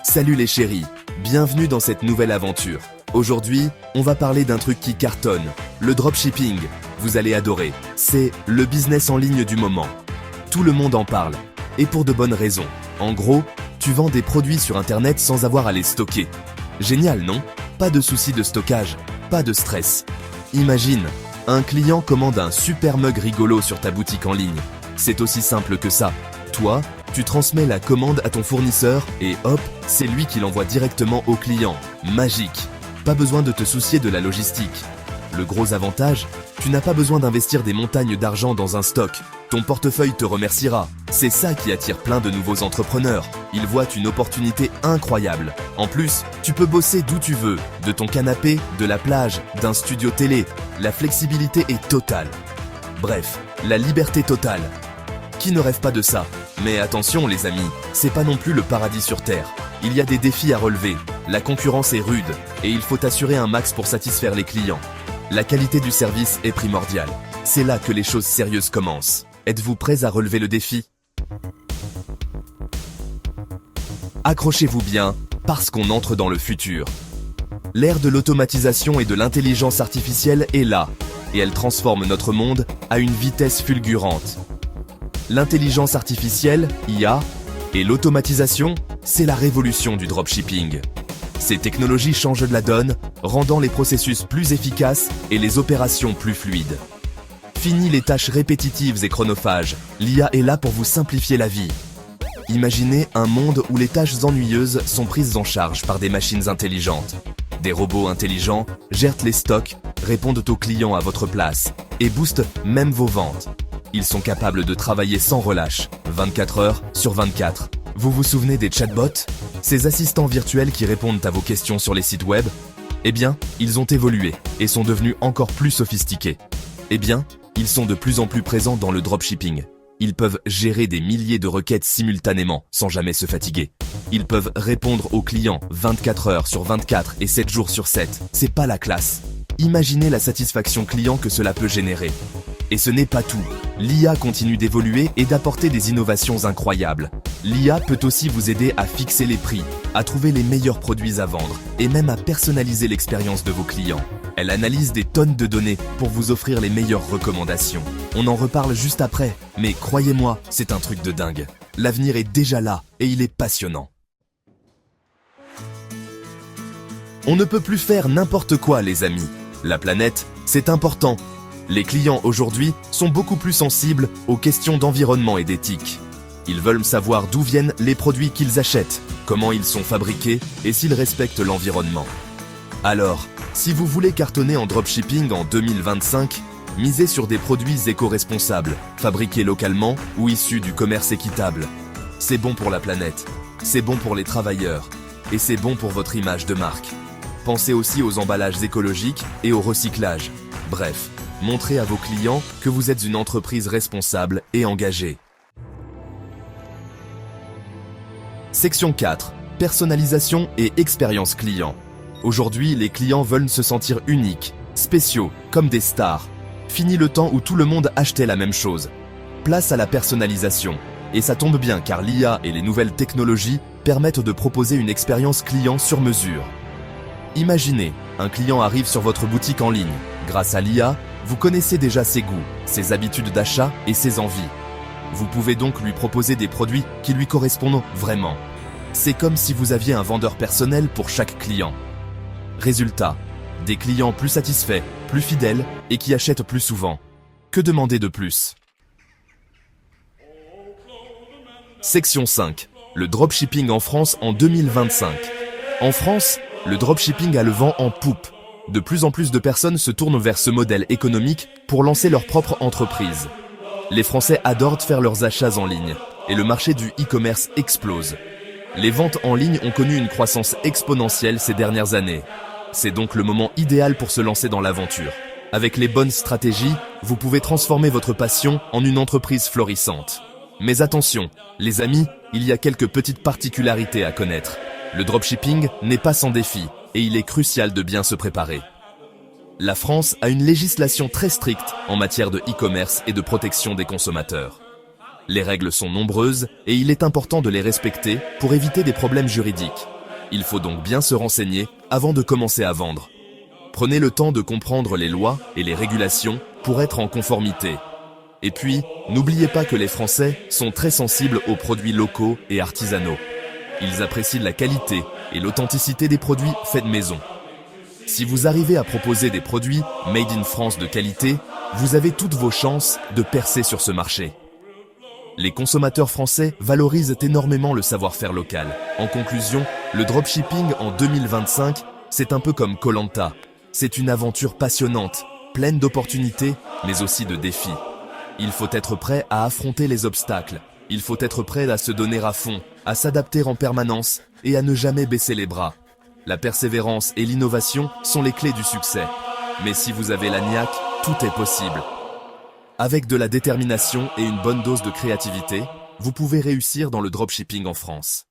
Salut les chéris, bienvenue dans cette nouvelle aventure. Aujourd'hui, on va parler d'un truc qui cartonne, le dropshipping. Vous allez adorer, c'est le business en ligne du moment. Tout le monde en parle, et pour de bonnes raisons. En gros, tu vends des produits sur internet sans avoir à les stocker. Génial, non? Pas de soucis de stockage, pas de stress. Imagine, un client commande un super mug rigolo sur ta boutique en ligne. C'est aussi simple que ça. Toi, tu transmets la commande à ton fournisseur et hop, c'est lui qui l'envoie directement au client. Magique! Pas besoin de te soucier de la logistique. Le gros avantage, tu n'as pas besoin d'investir des montagnes d'argent dans un stock. Ton portefeuille te remerciera. C'est ça qui attire plein de nouveaux entrepreneurs. Ils voient une opportunité incroyable. En plus, tu peux bosser d'où tu veux, de ton canapé, de la plage, d'un studio télé. La flexibilité est totale. Bref, la liberté totale. Qui ne rêve pas de ça? Mais attention les amis, c'est pas non plus le paradis sur Terre. Il y a des défis à relever, la concurrence est rude, et il faut assurer un max pour satisfaire les clients. La qualité du service est primordiale. C'est là que les choses sérieuses commencent. Êtes-vous prêts à relever le défi? Accrochez-vous bien, parce qu'on entre dans le futur. L'ère de l'automatisation et de l'intelligence artificielle est là, et elle transforme notre monde à une vitesse fulgurante. L'intelligence artificielle, IA, et l'automatisation, c'est la révolution du dropshipping. Ces technologies changent de la donne, rendant les processus plus efficaces et les opérations plus fluides. Fini les tâches répétitives et chronophages, l'IA est là pour vous simplifier la vie. Imaginez un monde où les tâches ennuyeuses sont prises en charge par des machines intelligentes. Des robots intelligents gèrent les stocks, répondent aux clients à votre place et boostent même vos ventes. Ils sont capables de travailler sans relâche, 24 heures sur 24. Vous vous souvenez des chatbots? Ces assistants virtuels qui répondent à vos questions sur les sites web? Eh bien, ils ont évolué et sont devenus encore plus sophistiqués. Eh bien, ils sont de plus en plus présents dans le dropshipping. Ils peuvent gérer des milliers de requêtes simultanément, sans jamais se fatiguer. Ils peuvent répondre aux clients 24 heures sur 24 et 7 jours sur 7. C'est pas la classe. Imaginez la satisfaction client que cela peut générer. Et ce n'est pas tout. L'IA continue d'évoluer et d'apporter des innovations incroyables. L'IA peut aussi vous aider à fixer les prix, à trouver les meilleurs produits à vendre et même à personnaliser l'expérience de vos clients. Elle analyse des tonnes de données pour vous offrir les meilleures recommandations. On en reparle juste après, mais croyez-moi, c'est un truc de dingue. L'avenir est déjà là et il est passionnant. On ne peut plus faire n'importe quoi les amis. La planète, c'est important. Les clients aujourd'hui sont beaucoup plus sensibles aux questions d'environnement et d'éthique. Ils veulent savoir d'où viennent les produits qu'ils achètent, comment ils sont fabriqués et s'ils respectent l'environnement. Alors, si vous voulez cartonner en dropshipping en 2025, misez sur des produits éco-responsables, fabriqués localement ou issus du commerce équitable. C'est bon pour la planète, c'est bon pour les travailleurs et c'est bon pour votre image de marque. Pensez aussi aux emballages écologiques et au recyclage. Bref, montrez à vos clients que vous êtes une entreprise responsable et engagée. Section 4. Personnalisation et expérience client. Aujourd'hui, les clients veulent se sentir uniques, spéciaux, comme des stars. Fini le temps où tout le monde achetait la même chose. Place à la personnalisation. Et ça tombe bien car l'IA et les nouvelles technologies permettent de proposer une expérience client sur mesure. Imaginez, un client arrive sur votre boutique en ligne. Grâce à l'IA, vous connaissez déjà ses goûts, ses habitudes d'achat et ses envies. Vous pouvez donc lui proposer des produits qui lui correspondent vraiment. C'est comme si vous aviez un vendeur personnel pour chaque client. Résultat, des clients plus satisfaits, plus fidèles et qui achètent plus souvent. Que demander de plus? Section 5. Le dropshipping en France en 2025. En France, le dropshipping a le vent en poupe. De plus en plus de personnes se tournent vers ce modèle économique pour lancer leur propre entreprise. Les Français adorent faire leurs achats en ligne et le marché du e-commerce explose. Les ventes en ligne ont connu une croissance exponentielle ces dernières années. C'est donc le moment idéal pour se lancer dans l'aventure. Avec les bonnes stratégies, vous pouvez transformer votre passion en une entreprise florissante. Mais attention, les amis, il y a quelques petites particularités à connaître. Le dropshipping n'est pas sans défi et il est crucial de bien se préparer. La France a une législation très stricte en matière de e-commerce et de protection des consommateurs. Les règles sont nombreuses et il est important de les respecter pour éviter des problèmes juridiques. Il faut donc bien se renseigner avant de commencer à vendre. Prenez le temps de comprendre les lois et les régulations pour être en conformité. Et puis, n'oubliez pas que les Français sont très sensibles aux produits locaux et artisanaux. Ils apprécient la qualité et l'authenticité des produits faits maison. Si vous arrivez à proposer des produits made in France de qualité, vous avez toutes vos chances de percer sur ce marché. Les consommateurs français valorisent énormément le savoir-faire local. En conclusion, le dropshipping en 2025, c'est un peu comme Koh-Lanta. C'est une aventure passionnante, pleine d'opportunités, mais aussi de défis. Il faut être prêt à affronter les obstacles. Il faut être prêt à se donner à fond, à s'adapter en permanence et à ne jamais baisser les bras. La persévérance et l'innovation sont les clés du succès. Mais si vous avez la niaque, tout est possible. Avec de la détermination et une bonne dose de créativité, vous pouvez réussir dans le dropshipping en France.